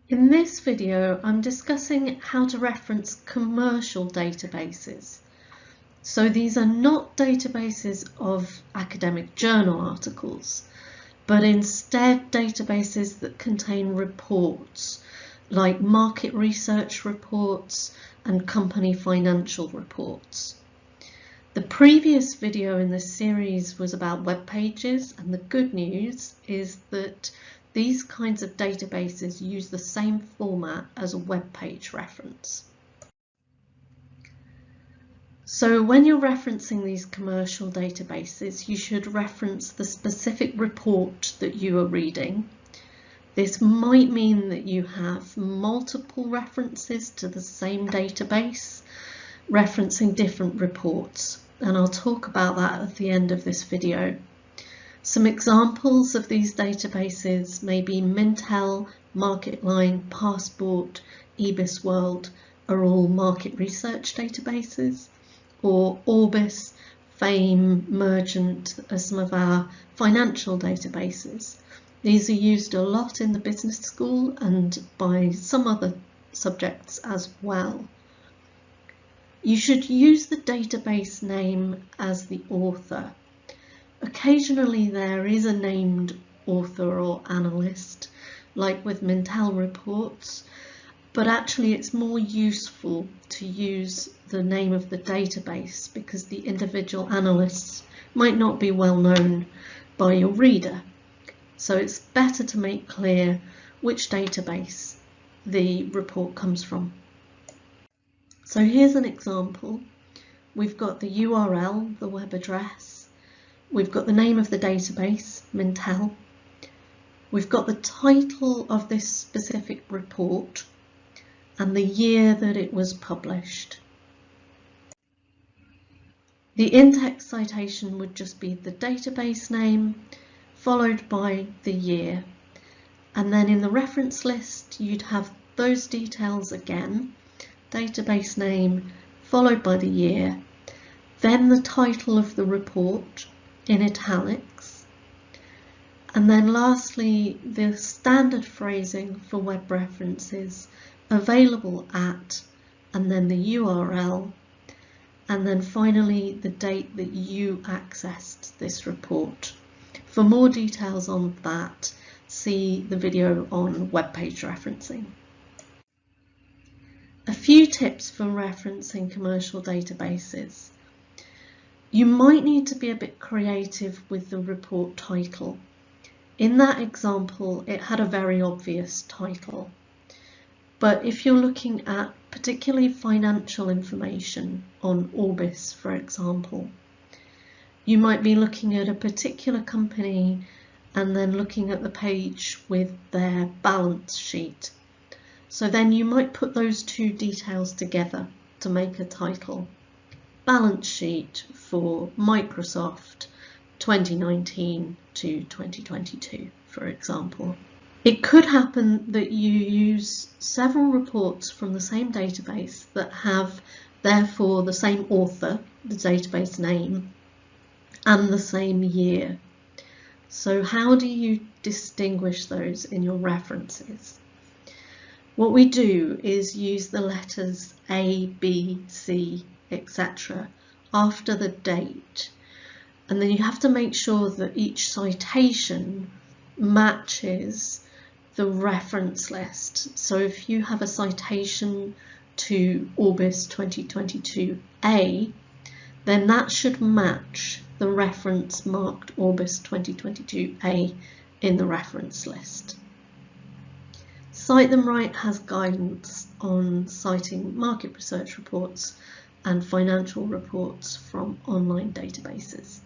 In this video, I'm discussing how to reference commercial databases. So these are not databases of academic journal articles, but instead databases that contain reports, like market research reports and company financial reports. The previous video in this series was about web pages, and the good news is that these kinds of databases use the same format as a web page reference. So when you're referencing these commercial databases, you should reference the specific report that you are reading. This might mean that you have multiple references to the same database, referencing different reports, and I'll talk about that at the end of this video. Some examples of these databases may be Mintel, MarketLine, Passport, IBISWorld are all market research databases, or Orbis, Fame, Mergent are some of our financial databases. These are used a lot in the business school and by some other subjects as well. You should use the database name as the author. Occasionally there is a named author or analyst, like with Mintel reports, but actually it's more useful to use the name of the database because the individual analysts might not be well known by your reader. So it's better to make clear which database the report comes from. So here's an example. We've got the URL, the web address. We've got the name of the database, Mintel. We've got the title of this specific report and the year that it was published. The in-text citation would just be the database name followed by the year. And then in the reference list, you'd have those details again. Database name followed by the year, then the title of the report in italics, and then lastly the standard phrasing for web references, available at, and then the URL, and then finally the date that you accessed this report. For more details on that, see the video on web page referencing. A few tips for referencing commercial databases. You might need to be a bit creative with the report title. In that example, it had a very obvious title. But if you're looking at particularly financial information on Orbis, for example, you might be looking at a particular company and then looking at the page with their balance sheet. So then you might put those two details together to make a title. Balance sheet for Microsoft 2019 to 2022, for example. It could happen that you use several reports from the same database that have therefore the same author, the database name, and the same year. So how do you distinguish those in your references? What we do is use the letters A, B, C, etc. after the date, and then you have to make sure that each citation matches the reference list. So if you have a citation to Orbis 2022A, then that should match the reference marked Orbis 2022A in the reference list. Cite Them Right has guidance on citing market research reports and financial reports from online databases.